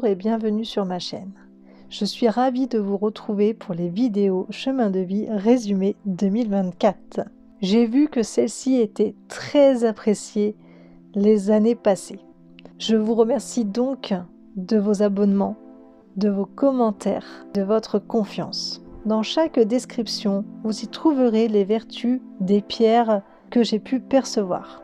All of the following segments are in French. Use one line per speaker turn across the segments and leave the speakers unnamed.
Bonjour et bienvenue sur ma chaîne. Je suis ravie de vous retrouver pour les vidéos Chemin de vie résumé 2024. J'ai vu que celle-ci était très appréciée les années passées. Je vous remercie donc de vos abonnements, de vos commentaires, de votre confiance. Dans chaque description, vous y trouverez les vertus des pierres que j'ai pu percevoir.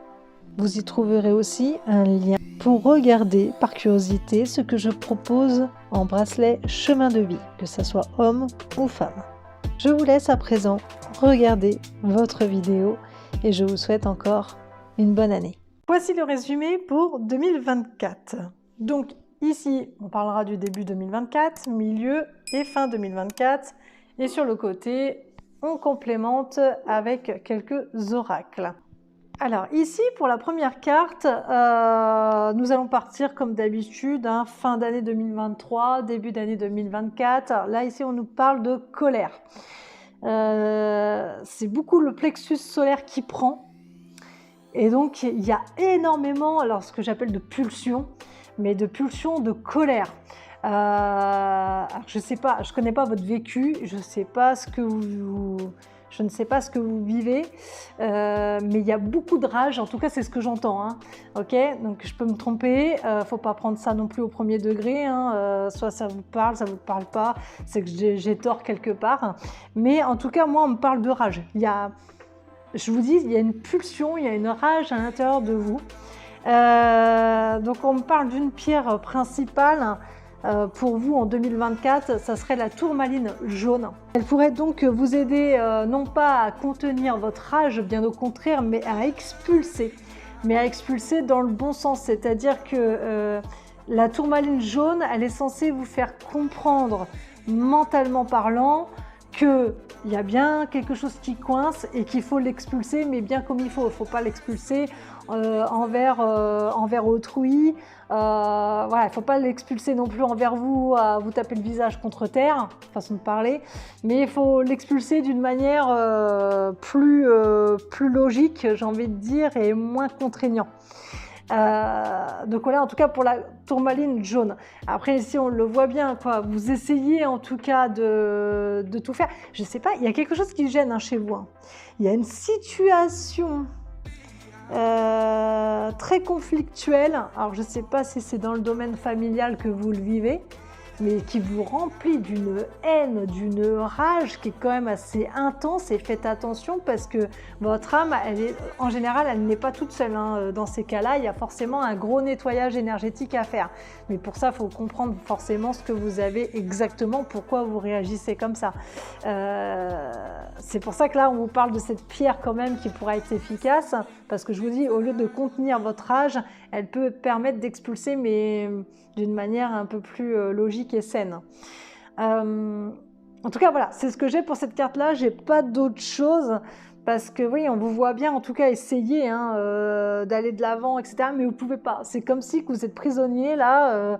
Vous y trouverez aussi un lien pour regarder par curiosité ce que je propose en bracelet chemin de vie, que ce soit homme ou femme. Je vous laisse à présent regarder votre vidéo et je vous souhaite encore une bonne année. Voici le résumé pour 2024. Donc ici, on parlera du début 2024, milieu et fin 2024. Et sur le côté, on complémente avec quelques oracles. Alors ici, pour la première carte, nous allons partir comme d'habitude, fin d'année 2023, début d'année 2024. Là, ici, on nous parle de colère. C'est beaucoup le plexus solaire qui prend. Et donc, il y a énormément, alors ce que j'appelle de pulsions, mais de pulsions de colère. Je sais pas, je connais pas votre vécu, je sais pas ce que je ne sais pas ce que vous vivez, mais il y a beaucoup de rage, en tout cas c'est ce que j'entends, hein. Ok, donc je peux me tromper, faut pas prendre ça non plus au premier degré, hein. Soit ça vous parle pas, c'est que j'ai tort quelque part, mais en tout cas moi on me parle de rage. Je vous dis, il y a une pulsion, il y a une rage à l'intérieur de vous. Donc on me parle d'une pierre principale. Pour vous en 2024, ça serait la tourmaline jaune. Elle pourrait donc vous aider non pas à contenir votre rage, bien au contraire, mais à expulser dans le bon sens. C'est-à-dire que la tourmaline jaune, elle est censée vous faire comprendre, mentalement parlant, qu'il y a bien quelque chose qui coince et qu'il faut l'expulser, mais bien comme il faut. Il ne faut pas l'expulser envers autrui. Voilà, il ne faut pas l'expulser non plus envers vous, à vous taper le visage contre terre, façon de parler, mais il faut l'expulser d'une manière plus logique, j'ai envie de dire, et moins contraignant. Donc voilà, en tout cas pour la tourmaline jaune. Après ici on le voit bien, quoi. Vous essayez en tout cas de tout faire. Je sais pas, il y a quelque chose qui gêne chez vous, hein. Il y a une situation très conflictuelle. Alors je sais pas si c'est dans le domaine familial que vous le vivez, mais qui vous remplit d'une haine, d'une rage qui est quand même assez intense. Et faites attention parce que votre âme, en général, elle n'est pas toute seule, hein. Dans ces cas-là, il y a forcément un gros nettoyage énergétique à faire. Mais pour ça, il faut comprendre forcément ce que vous avez exactement, pourquoi vous réagissez comme ça. C'est pour ça que là, on vous parle de cette pierre quand même qui pourra être efficace, parce que je vous dis, au lieu de contenir votre rage, elle peut permettre d'expulser, mais d'une manière un peu plus logique et saine. En tout cas, voilà, c'est ce que j'ai pour cette carte-là. J'ai pas d'autre chose parce que oui, on vous voit bien, en tout cas, essayer d'aller de l'avant, etc. Mais vous pouvez pas. C'est comme si vous êtes prisonnier là.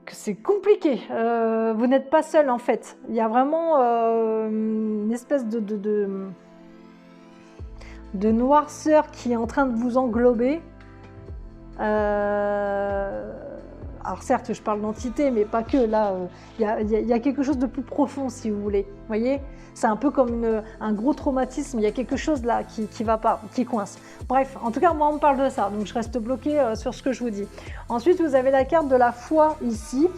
Que c'est compliqué. Vous n'êtes pas seul en fait. Il y a vraiment une espèce de noirceur qui est en train de vous englober. Alors certes, je parle d'entité, mais pas que. Là, il y a quelque chose de plus profond, si vous voulez. Vous voyez, c'est un peu comme un gros traumatisme. Il y a quelque chose là qui va pas, qui coince. Bref, en tout cas, moi, on me parle de ça, donc je reste bloquée sur ce que je vous dis. Ensuite, vous avez la carte de la foi ici,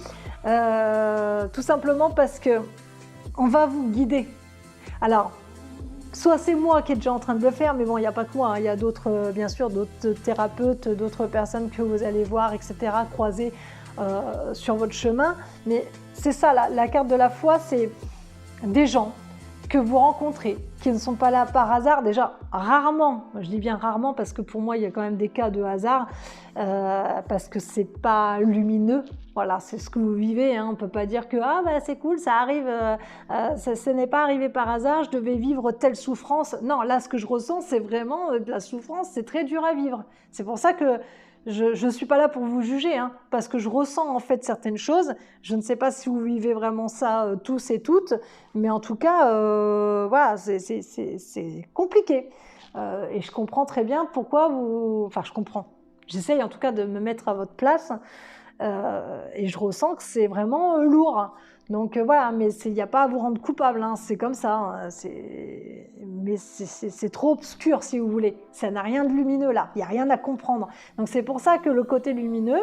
tout simplement parce que on va vous guider. Alors, soit c'est moi qui est déjà en train de le faire, mais bon, il n'y a pas que moi, hein. Il y a d'autres, bien sûr, d'autres thérapeutes, d'autres personnes que vous allez voir, etc., croiser sur votre chemin. Mais c'est ça, la carte de la foi, c'est des gens que vous rencontrez, qui ne sont pas là par hasard, déjà rarement, je dis bien rarement parce que pour moi il y a quand même des cas de hasard, parce que c'est pas lumineux, voilà, c'est ce que vous vivez, hein. On peut pas dire que c'est cool, ça arrive, ce n'est pas arrivé par hasard, je devais vivre telle souffrance. Non, là ce que je ressens c'est vraiment de la souffrance, c'est très dur à vivre. C'est pour ça que je ne suis pas là pour vous juger, hein, parce que je ressens en fait certaines choses. Je ne sais pas si vous vivez vraiment ça tous et toutes, mais en tout cas, voilà, c'est compliqué. Et je comprends très bien pourquoi vous... Enfin, je comprends. J'essaye en tout cas de me mettre à votre place. et je ressens que c'est vraiment lourd. Donc voilà, mais il n'y a pas à vous rendre coupable, hein, c'est comme ça. Hein, mais c'est trop obscur si vous voulez. Ça n'a rien de lumineux là, il n'y a rien à comprendre. Donc c'est pour ça que le côté lumineux,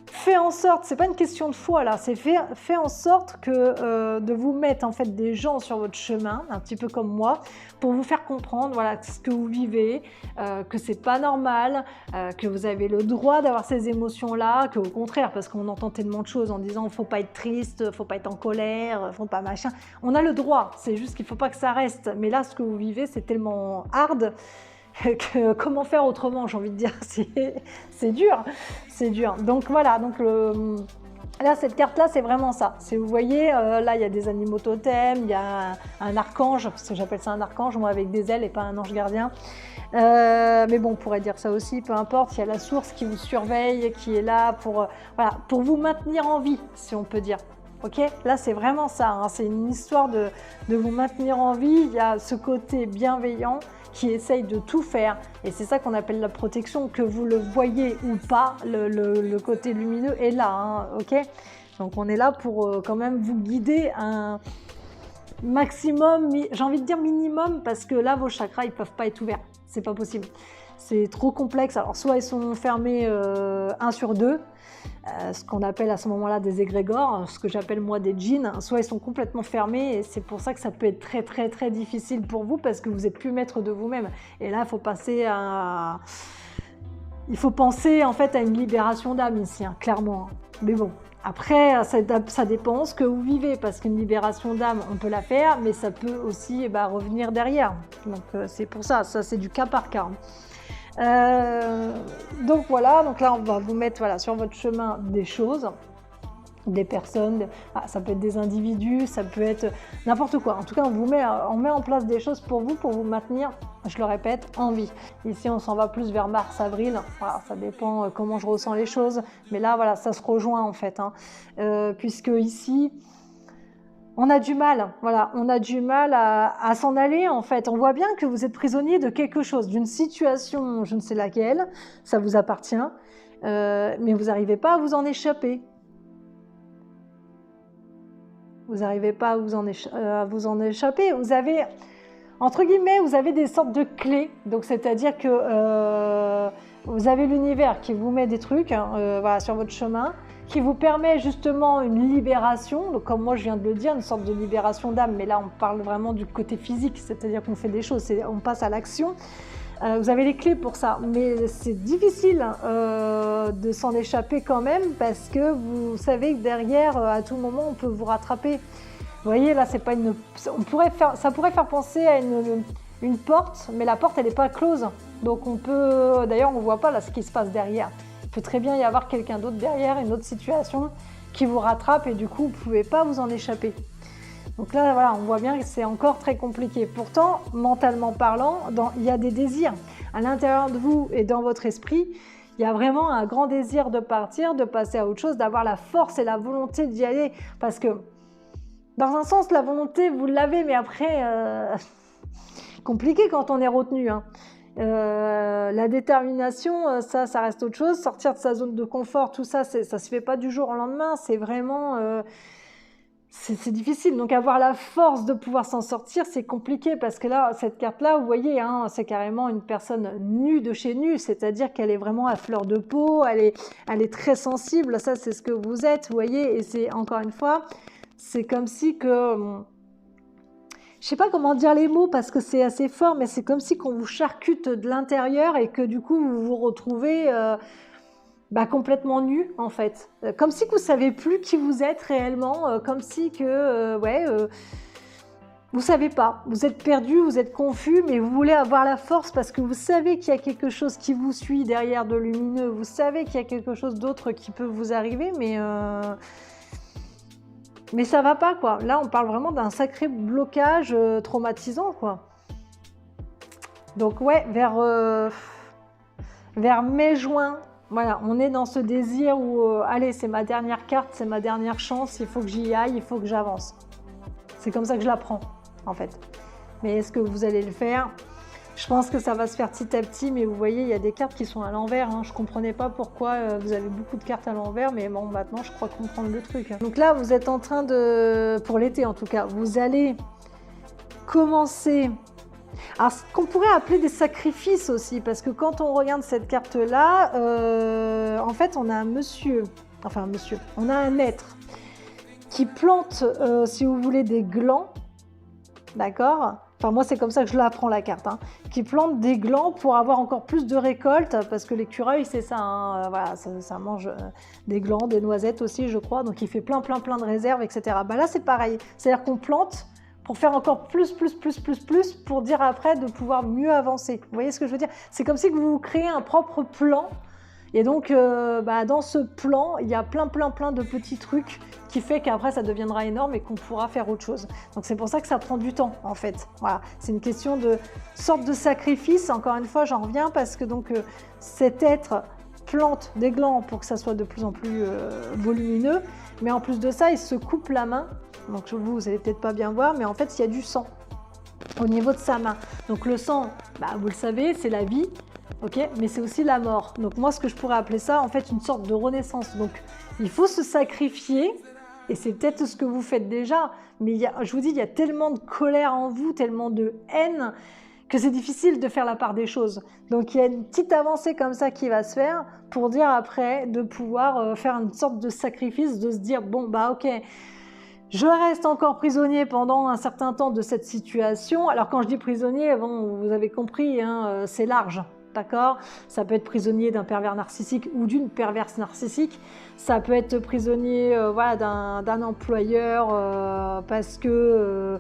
fait en sorte, c'est pas une question de foi là, c'est fait en sorte que de vous mettre en fait des gens sur votre chemin, un petit peu comme moi, pour vous faire comprendre voilà ce que vous vivez, que c'est pas normal, que vous avez le droit d'avoir ces émotions là, que au contraire, parce qu'on entend tellement de choses en disant faut pas être triste, faut pas être en colère, faut pas machin, on a le droit, c'est juste qu'il faut pas que ça reste. Mais là, ce que vous vivez, c'est tellement hard. Comment faire autrement, j'ai envie de dire, c'est dur, c'est dur. Donc voilà, donc là cette carte là c'est vraiment ça. Vous voyez, là il y a des animaux totems, il y a un archange, parce que j'appelle ça un archange, moi avec des ailes et pas un ange gardien. Mais bon, on pourrait dire ça aussi, peu importe, il y a la source qui vous surveille, qui est là pour, voilà, pour vous maintenir en vie, si on peut dire. Ok, là c'est vraiment ça, hein. C'est une histoire de vous maintenir en vie. Il y a ce côté bienveillant qui essaye de tout faire, et c'est ça qu'on appelle la protection, que vous le voyez ou pas, le côté lumineux est là, hein, ok. Donc on est là pour quand même vous guider un maximum, j'ai envie de dire minimum, parce que là vos chakras ils peuvent pas être ouverts, c'est pas possible, c'est trop complexe. Alors soit ils sont fermés 1 sur 2, ce qu'on appelle à ce moment-là des égrégores, ce que j'appelle moi des djinns, soit ils sont complètement fermés, et c'est pour ça que ça peut être très très très difficile pour vous, parce que vous n'êtes plus maître de vous-même. Et là, il faut penser en fait à une libération d'âme ici, hein, clairement. Mais bon, après, ça dépend ce que vous vivez, parce qu'une libération d'âme, on peut la faire, mais ça peut aussi revenir derrière. Donc c'est pour ça, c'est du cas par cas. Donc voilà, donc là on va vous mettre voilà, sur votre chemin des choses, des personnes, ça peut être des individus, ça peut être n'importe quoi. En tout cas, on met en place des choses pour vous maintenir, je le répète, en vie. Ici, on s'en va plus vers mars-avril, voilà, ça dépend comment je ressens les choses, mais là, voilà, ça se rejoint en fait, hein. Puisque ici, on a du mal, voilà, on a du mal à s'en aller en fait. On voit bien que vous êtes prisonnier de quelque chose, d'une situation, je ne sais laquelle, ça vous appartient, mais vous n'arrivez pas à vous en échapper. Vous n'arrivez pas à vous en échapper. Vous avez, entre guillemets, vous avez des sortes de clés. Donc c'est-à-dire que vous avez l'univers qui vous met des trucs voilà, sur votre chemin, qui vous permet justement une libération, donc comme moi je viens de le dire, une sorte de libération d'âme, mais là on parle vraiment du côté physique, c'est-à-dire qu'on fait des choses, on passe à l'action. Vous avez les clés pour ça, mais c'est difficile de s'en échapper quand même, parce que vous savez que derrière, à tout moment, on peut vous rattraper. Vous voyez, là, c'est pas ça pourrait faire penser à une porte, mais la porte, elle n'est pas close. Donc on peut, d'ailleurs, on ne voit pas là ce qui se passe derrière. Il peut très bien y avoir quelqu'un d'autre derrière, une autre situation qui vous rattrape, et du coup, vous ne pouvez pas vous en échapper. Donc là, voilà, on voit bien que c'est encore très compliqué. Pourtant, mentalement parlant, il y a des désirs. À l'intérieur de vous et dans votre esprit, il y a vraiment un grand désir de partir, de passer à autre chose, d'avoir la force et la volonté d'y aller. Parce que, dans un sens, la volonté, vous l'avez, mais après, compliqué quand on est retenu, hein. La détermination, ça reste autre chose. Sortir de sa zone de confort, tout ça, ça se fait pas du jour au lendemain. C'est vraiment... c'est difficile, donc avoir la force de pouvoir s'en sortir, c'est compliqué, parce que là, cette carte-là, vous voyez, hein, c'est carrément une personne nue de chez nu, c'est-à-dire qu'elle est vraiment à fleur de peau, elle est très sensible, ça c'est ce que vous êtes, vous voyez, et c'est encore une fois, c'est comme si que... Je sais pas comment dire les mots parce que c'est assez fort, mais c'est comme si qu'on vous charcute de l'intérieur et que du coup vous vous retrouvez... complètement nu en fait, comme si vous savez plus qui vous êtes réellement, comme si que vous savez pas, vous êtes perdu, vous êtes confus, mais vous voulez avoir la force parce que vous savez qu'il y a quelque chose qui vous suit derrière de lumineux, vous savez qu'il y a quelque chose d'autre qui peut vous arriver, mais ça va pas quoi. Là on parle vraiment d'un sacré blocage traumatisant quoi. Donc ouais, vers mai-juin, voilà, on est dans ce désir où, allez, c'est ma dernière carte, c'est ma dernière chance, il faut que j'y aille, il faut que j'avance. C'est comme ça que je la prends, en fait. Mais est-ce que vous allez le faire? Je pense que ça va se faire petit à petit, mais vous voyez, il y a des cartes qui sont à l'envers. Hein. Je ne comprenais pas pourquoi vous avez beaucoup de cartes à l'envers, mais bon, maintenant, je crois comprendre le truc. Hein. Donc là, vous êtes en train de, pour l'été en tout cas, vous allez commencer. Alors, ce qu'on pourrait appeler des sacrifices aussi, parce que quand on regarde cette carte-là, en fait, on a un monsieur, on a un être qui plante, si vous voulez, des glands, d'accord ? Enfin, moi, c'est comme ça que je l'apprends la carte, hein, qui plante des glands pour avoir encore plus de récolte, parce que l'écureuil, c'est ça, hein, voilà, ça mange des glands, des noisettes aussi, je crois, donc il fait plein de réserves, etc. Bah, là, c'est pareil, c'est-à-dire qu'on plante pour faire encore plus, pour dire après de pouvoir mieux avancer. Vous voyez ce que je veux dire? C'est comme si vous créez un propre plan. Et donc, dans ce plan, il y a plein de petits trucs qui fait qu'après, ça deviendra énorme et qu'on pourra faire autre chose. Donc, c'est pour ça que ça prend du temps, en fait. Voilà, c'est une question de sorte de sacrifice. Encore une fois, j'en reviens parce que donc, cet être plante des glands pour que ça soit de plus en plus volumineux. Mais en plus de ça, il se coupe la main. Donc, vous n'allez peut-être pas bien voir, mais en fait, il y a du sang au niveau de sa main. Donc, le sang, vous le savez, c'est la vie. Ok, mais c'est aussi la mort. Donc moi, ce que je pourrais appeler ça, en fait, une sorte de renaissance. Donc, il faut se sacrifier, et c'est peut-être ce que vous faites déjà, mais je vous dis, il y a tellement de colère en vous, tellement de haine, que c'est difficile de faire la part des choses. Donc, il y a une petite avancée comme ça qui va se faire pour dire après de pouvoir faire une sorte de sacrifice, de se dire, bon, ok, je reste encore prisonnier pendant un certain temps de cette situation. Alors, quand je dis prisonnier, bon, vous avez compris, hein, c'est large. D'accord ? Ça peut être prisonnier d'un pervers narcissique ou d'une perverse narcissique. Ça peut être prisonnier d'un employeur parce que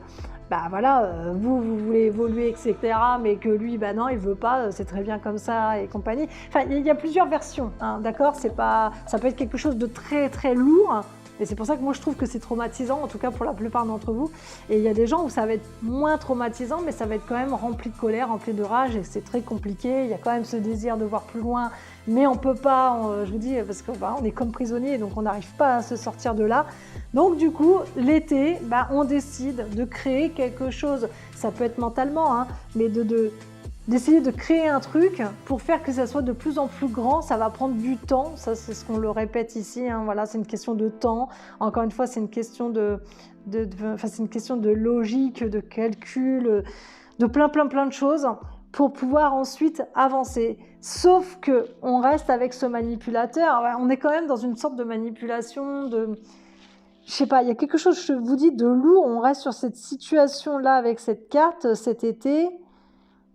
vous voulez évoluer, etc. Mais que lui, non, il veut pas, c'est très bien comme ça et compagnie. Enfin, il y a plusieurs versions, hein, d'accord ? Ça peut être quelque chose de très lourd. Et c'est pour ça que moi je trouve que c'est traumatisant, en tout cas pour la plupart d'entre vous. Et il y a des gens où ça va être moins traumatisant, mais ça va être quand même rempli de colère, rempli de rage, et c'est très compliqué. Il y a quand même ce désir de voir plus loin, mais on peut pas, je vous dis, parce qu'on est comme prisonnier, donc on n'arrive pas à se sortir de là. Donc du coup, l'été, on décide de créer quelque chose. Ça peut être mentalement, hein, mais d'essayer de créer un truc pour faire que ça soit de plus en plus grand. Ça va prendre du temps, ça c'est ce qu'on le répète ici, hein, voilà, c'est une question de temps. Encore une fois, c'est une question c'est une question de logique, de calcul, de plein de choses pour pouvoir ensuite avancer. Sauf que on reste avec ce manipulateur, on est quand même dans une sorte de manipulation je sais pas, il y a quelque chose, je vous dis, de lourd. On reste sur cette situation-là avec cette carte cet été,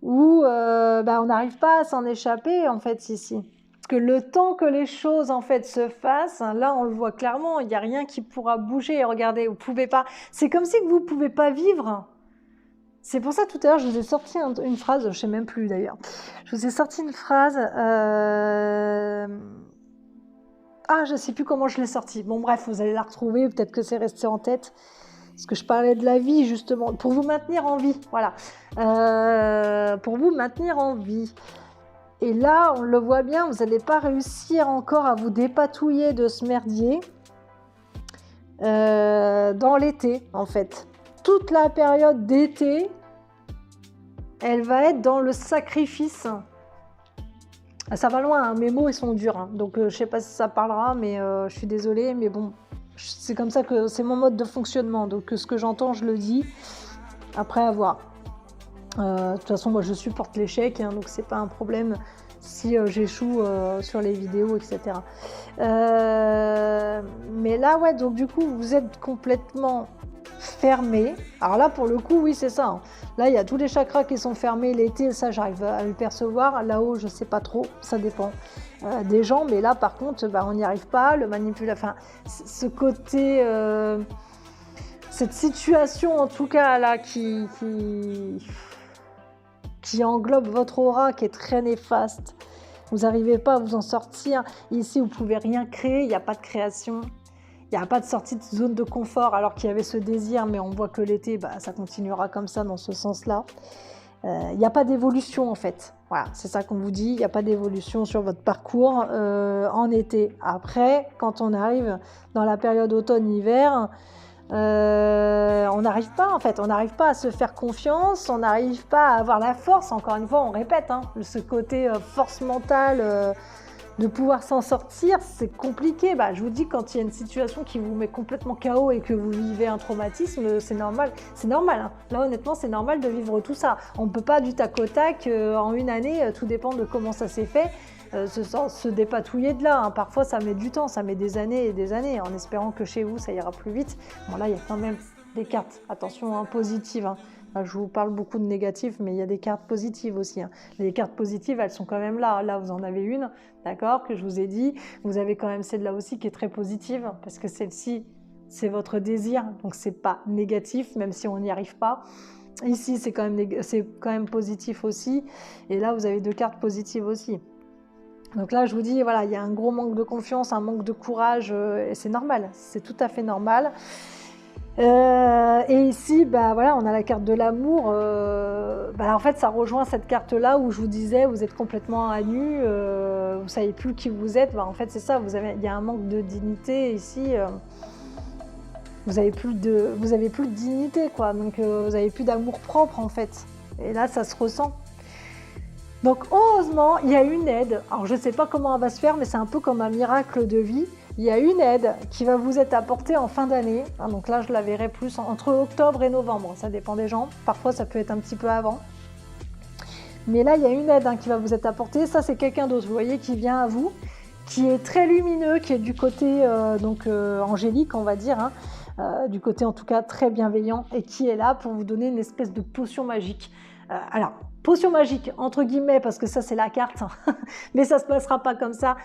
où on n'arrive pas à s'en échapper en fait ici. Parce que le temps que les choses en fait se fassent, là on le voit clairement, il n'y a rien qui pourra bouger. Regardez, vous pouvez pas. C'est comme si vous ne pouvez pas vivre. C'est pour ça tout à l'heure je vous ai sorti une phrase, je ne sais même plus d'ailleurs. Je vous ai sorti une phrase. Je ne sais plus comment je l'ai sortie. Bon bref, vous allez la retrouver, peut-être que c'est resté en tête. Parce que je parlais de la vie, justement, pour vous maintenir en vie, voilà. Pour vous maintenir en vie. Et là, on le voit bien, vous n'allez pas réussir encore à vous dépatouiller de ce merdier dans l'été, en fait. Toute la période d'été, elle va être dans le sacrifice. Ça va loin, hein, mes mots, ils sont durs. Hein. Donc, je ne sais pas si ça parlera, mais je suis désolée, mais bon... C'est comme ça que c'est mon mode de fonctionnement. Donc, ce que j'entends, je le dis. Après, à voir. De toute façon, moi, je supporte l'échec. Hein, donc, c'est pas un problème si j'échoue sur les vidéos, etc. Mais là, ouais, donc du coup, vous êtes complètement fermé. Alors là, pour le coup, oui, c'est ça. Hein. Là, il y a tous les chakras qui sont fermés l'été. Ça, j'arrive à le percevoir. Là-haut, je sais pas trop. Ça dépend. Des gens, mais là par contre on n'y arrive pas, le manipulateur, ce côté, cette situation en tout cas là qui englobe votre aura, qui est très néfaste, vous n'arrivez pas à vous en sortir, ici vous ne pouvez rien créer, il n'y a pas de création, il n'y a pas de sortie de zone de confort alors qu'il y avait ce désir, mais on voit que l'été ça continuera comme ça dans ce sens-là. Il n'y a pas d'évolution en fait. Voilà, c'est ça qu'on vous dit, il n'y a pas d'évolution sur votre parcours en été. Après, quand on arrive dans la période automne-hiver, On n'arrive pas en fait, on n'arrive pas à se faire confiance, on n'arrive pas à avoir la force, encore une fois on répète, hein, ce côté force mentale de pouvoir s'en sortir, c'est compliqué. Bah, je vous dis, quand il y a une situation qui vous met complètement KO et que vous vivez un traumatisme, c'est normal, hein. Là honnêtement c'est normal de vivre tout ça, on ne peut pas du tac au tac en une année, tout dépend de comment ça s'est fait. Se dépatouiller de là, hein. Parfois ça met du temps, ça met des années et des années, en espérant que chez vous ça ira plus vite. Bon là il y a quand même des cartes, attention, hein, positives, hein. Là, je vous parle beaucoup de négatifs, mais il y a des cartes positives aussi, hein. Les cartes positives elles sont quand même là, là vous en avez une, d'accord, que je vous ai dit, vous avez quand même celle-là aussi qui est très positive, parce que celle-ci c'est votre désir, donc c'est pas négatif, même si on n'y arrive pas. Ici c'est quand même positif aussi, et là vous avez deux cartes positives aussi. Donc là, je vous dis, voilà, il y a un gros manque de confiance, un manque de courage, et c'est normal, c'est tout à fait normal. Et ici, bah, voilà, on a la carte de l'amour. En fait, ça rejoint cette carte-là où je vous disais, vous êtes complètement à nu, vous ne savez plus qui vous êtes. Bah, en fait, c'est ça, il y a un manque de dignité ici. Vous avez plus de dignité, quoi. Donc, vous n'avez plus d'amour propre, en fait. Et là, ça se ressent. Donc heureusement, il y a une aide. Alors je ne sais pas comment elle va se faire, mais c'est un peu comme un miracle de vie. Il y a une aide qui va vous être apportée en fin d'année. Donc là, je la verrai plus entre octobre et novembre. Ça dépend des gens. Parfois, ça peut être un petit peu avant. Mais là, il y a une aide qui va vous être apportée. Ça, c'est quelqu'un d'autre, vous voyez, qui vient à vous, qui est très lumineux, qui est du côté angélique, on va dire, hein, du côté en tout cas très bienveillant, et qui est là pour vous donner une espèce de potion magique. Alors, potion magique, entre guillemets, parce que ça, c'est la carte, mais ça ne se passera pas comme ça.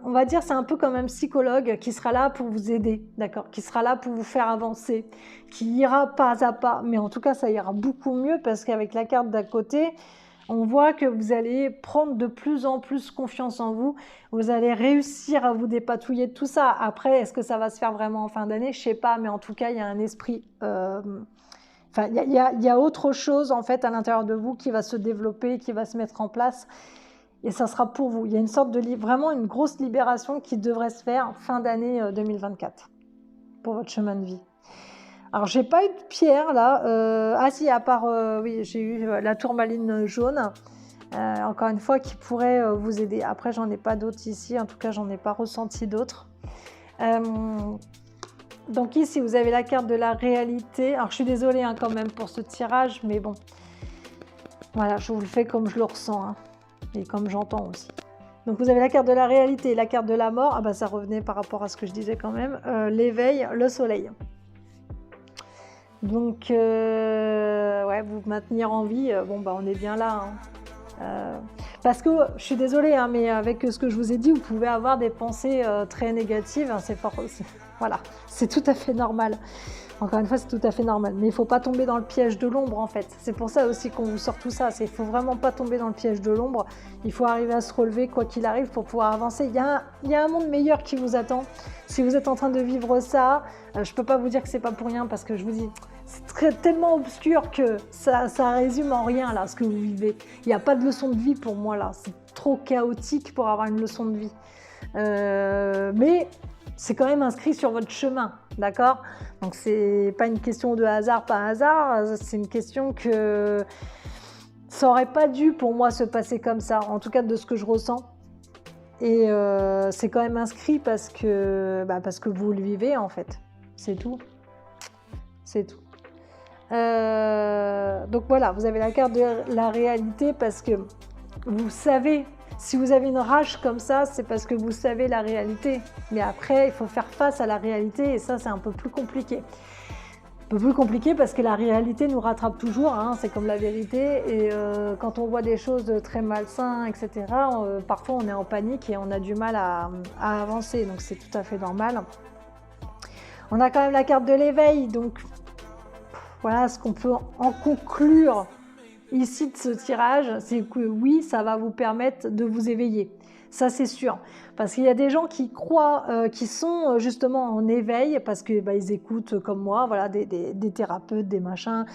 On va dire, c'est un peu comme un psychologue qui sera là pour vous aider, d'accord, qui sera là pour vous faire avancer, qui ira pas à pas, mais en tout cas, ça ira beaucoup mieux, parce qu'avec la carte d'à côté, on voit que vous allez prendre de plus en plus confiance en vous, vous allez réussir à vous dépatouiller de tout ça. Après, est-ce que ça va se faire vraiment en fin d'année? Je ne sais pas, mais en tout cas, il y a un esprit... il y a autre chose en fait à l'intérieur de vous qui va se développer, qui va se mettre en place, et ça sera pour vous. Il y a une sorte de vraiment une grosse libération qui devrait se faire fin d'année 2024 pour votre chemin de vie. Alors j'ai pas eu de pierre là, ah si, à part oui, j'ai eu la tourmaline jaune, encore une fois, qui pourrait vous aider. Après j'en ai pas d'autres ici, en tout cas j'en ai pas ressenti d'autres. Donc ici, vous avez la carte de la réalité. Alors, je suis désolée quand même pour ce tirage, mais bon. Voilà, je vous le fais comme je le ressens, hein, et comme j'entends aussi. Donc, vous avez la carte de la réalité et la carte de la mort. Ah bah, ça revenait par rapport à ce que je disais quand même. L'éveil, le soleil. Donc, ouais, vous maintenir en vie, bon, bah, on est bien là, hein. Parce que, je suis désolée, hein, mais avec ce que je vous ai dit, vous pouvez avoir des pensées très négatives, hein, c'est fort... Voilà, c'est tout à fait normal. Encore une fois, c'est tout à fait normal. Mais il ne faut pas tomber dans le piège de l'ombre, en fait. C'est pour ça aussi qu'on vous sort tout ça. Il ne faut vraiment pas tomber dans le piège de l'ombre. Il faut arriver à se relever, quoi qu'il arrive, pour pouvoir avancer. Il y a un monde meilleur qui vous attend. Si vous êtes en train de vivre ça, je ne peux pas vous dire que ce n'est pas pour rien, parce que je vous dis, c'est tellement obscur que ça résume en rien, là, ce que vous vivez. Il n'y a pas de leçon de vie pour moi, là. C'est trop chaotique pour avoir une leçon de vie. Mais... c'est quand même inscrit sur votre chemin, d'accord? Donc, c'est pas une question de hasard, pas hasard, c'est une question que ça aurait pas dû pour moi se passer comme ça, en tout cas de ce que je ressens. Et c'est quand même inscrit parce que vous le vivez, en fait. C'est tout. C'est tout. Donc voilà, vous avez la carte de la réalité parce que vous savez. Si vous avez une rage comme ça, c'est parce que vous savez la réalité. Mais après, il faut faire face à la réalité et ça, c'est un peu plus compliqué. Un peu plus compliqué parce que la réalité nous rattrape toujours, hein, c'est comme la vérité. Et quand on voit des choses très malsaines, etc., parfois on est en panique et on a du mal à avancer. Donc c'est tout à fait normal. On a quand même la carte de l'éveil. Donc voilà ce qu'on peut en conclure ici de ce tirage, c'est que oui, ça va vous permettre de vous éveiller. Ça, c'est sûr. Parce qu'il y a des gens qui croient, qui sont justement en éveil, parce que ils écoutent comme moi, voilà, des thérapeutes, des machins,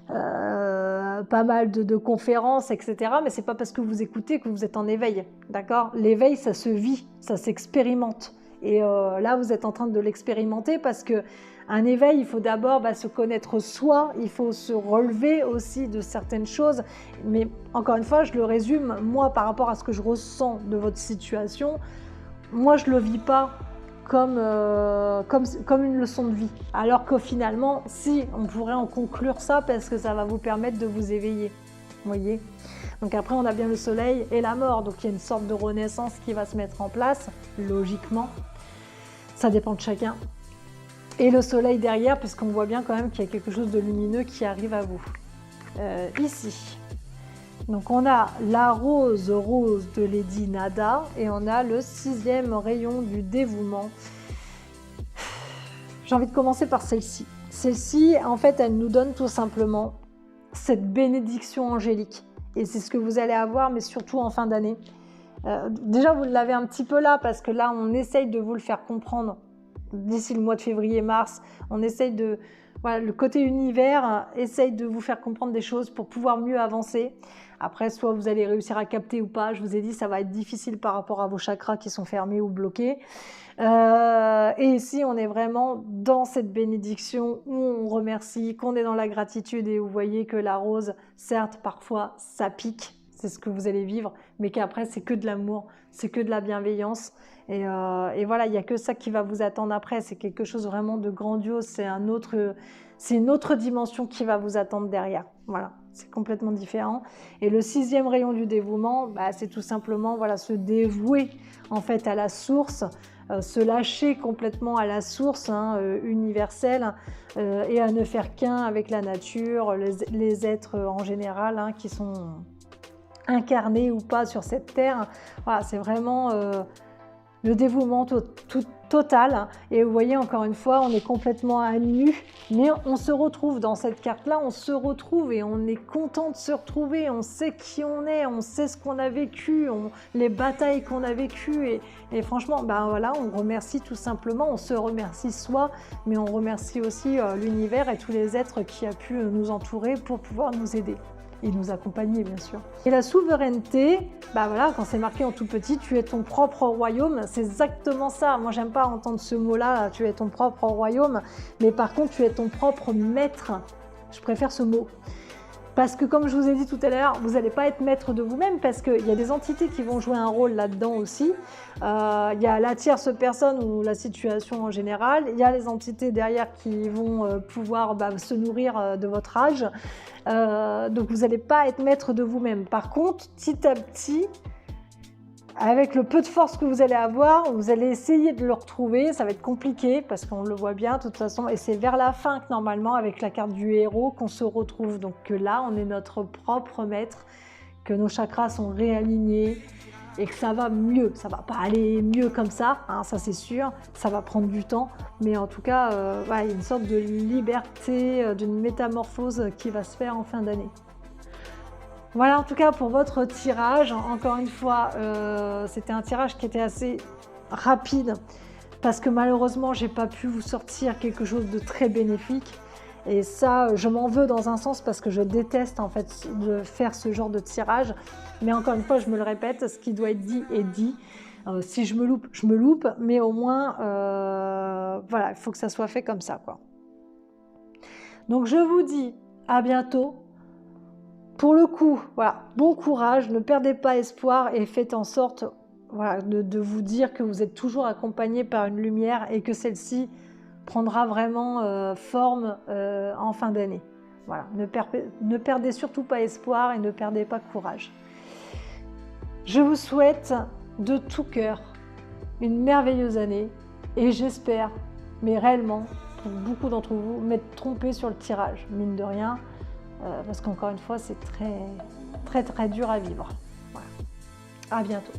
pas mal de conférences, etc. Mais c'est pas parce que vous écoutez que vous êtes en éveil, d'accord? L'éveil, ça se vit, ça s'expérimente. Et là, vous êtes en train de l'expérimenter parce que un éveil, il faut d'abord se connaître soi, il faut se relever aussi de certaines choses. Mais encore une fois, je le résume, moi, par rapport à ce que je ressens de votre situation, moi, je ne le vis pas comme une leçon de vie. Alors que finalement, si, on pourrait en conclure ça parce que ça va vous permettre de vous éveiller. Vous voyez ? Donc après, on a bien le soleil et la mort. Donc il y a une sorte de renaissance qui va se mettre en place, logiquement. Ça dépend de chacun. Et le soleil derrière, puisqu'on voit bien quand même qu'il y a quelque chose de lumineux qui arrive à vous. Ici. Donc on a la rose de Lady Nada et on a le 6e rayon du dévouement. J'ai envie de commencer par celle-ci. Celle-ci, en fait, elle nous donne tout simplement cette bénédiction angélique. Et c'est ce que vous allez avoir, mais surtout en fin d'année. Déjà, vous l'avez un petit peu là, parce que là, on essaye de vous le faire comprendre. D'ici le mois de février-mars, on essaye de... Voilà, le côté univers essaye de vous faire comprendre des choses pour pouvoir mieux avancer. Après, soit vous allez réussir à capter ou pas. Je vous ai dit, ça va être difficile par rapport à vos chakras qui sont fermés ou bloqués. Et ici, on est vraiment dans cette bénédiction où on remercie, qu'on est dans la gratitude. Et vous voyez que la rose, certes, parfois, ça pique. C'est ce que vous allez vivre. Mais qu'après, c'est que de l'amour, c'est que de la bienveillance. Et voilà, il n'y a que ça qui va vous attendre après. C'est quelque chose vraiment de grandiose. C'est une autre dimension qui va vous attendre derrière. Voilà, c'est complètement différent. Et le 6e rayon du dévouement, c'est tout simplement se dévouer en fait à la source, se lâcher complètement à la source universelle et à ne faire qu'un avec la nature, les êtres en général qui sont incarnés ou pas sur cette terre. Voilà, c'est vraiment... le dévouement total. Et vous voyez, encore une fois, on est complètement à nu, mais on se retrouve dans cette carte-là, on se retrouve et on est content de se retrouver, on sait qui on sait ce qu'on a vécu, les batailles qu'on a vécues et franchement, voilà, on remercie tout simplement, on se remercie soi, mais on remercie aussi l'univers et tous les êtres qui a pu nous entourer pour pouvoir nous aider. Et nous accompagner, bien sûr. Et la souveraineté, voilà, quand c'est marqué en tout petit, tu es ton propre royaume, c'est exactement ça. Moi, j'aime pas entendre ce mot-là, tu es ton propre royaume, mais par contre, tu es ton propre maître. Je préfère ce mot. Parce que comme je vous ai dit tout à l'heure, vous n'allez pas être maître de vous-même parce qu'il y a des entités qui vont jouer un rôle là-dedans aussi. Il y a la tierce personne ou la situation en général. Il y a les entités derrière qui vont pouvoir se nourrir de votre âge. Donc vous n'allez pas être maître de vous-même. Par contre, petit à petit, avec le peu de force que vous allez avoir, vous allez essayer de le retrouver. Ça va être compliqué parce qu'on le voit bien de toute façon. Et c'est vers la fin que normalement, avec la carte du héros, qu'on se retrouve. Donc que là, on est notre propre maître, que nos chakras sont réalignés et que ça va mieux. Ça va pas aller mieux comme ça, ça c'est sûr. Ça va prendre du temps. Mais en tout cas, il y a une sorte de liberté, d'une métamorphose qui va se faire en fin d'année. Voilà en tout cas pour votre tirage. Encore une fois, c'était un tirage qui était assez rapide parce que malheureusement, j'ai pas pu vous sortir quelque chose de très bénéfique. Et ça, je m'en veux dans un sens parce que je déteste en fait de faire ce genre de tirage. Mais encore une fois, je me le répète, ce qui doit être dit est dit. Si je me loupe, mais au moins, voilà, il faut que ça soit fait comme ça, quoi. Donc je vous dis à bientôt. Pour le coup, voilà, bon courage, ne perdez pas espoir et faites en sorte de vous dire que vous êtes toujours accompagné par une lumière et que celle-ci prendra vraiment forme en fin d'année. Voilà, ne perdez surtout pas espoir et ne perdez pas courage. Je vous souhaite de tout cœur une merveilleuse année et j'espère, mais réellement, pour beaucoup d'entre vous, m'être trompée sur le tirage, mine de rien. Parce qu'encore une fois, c'est très dur à vivre. Voilà. À bientôt.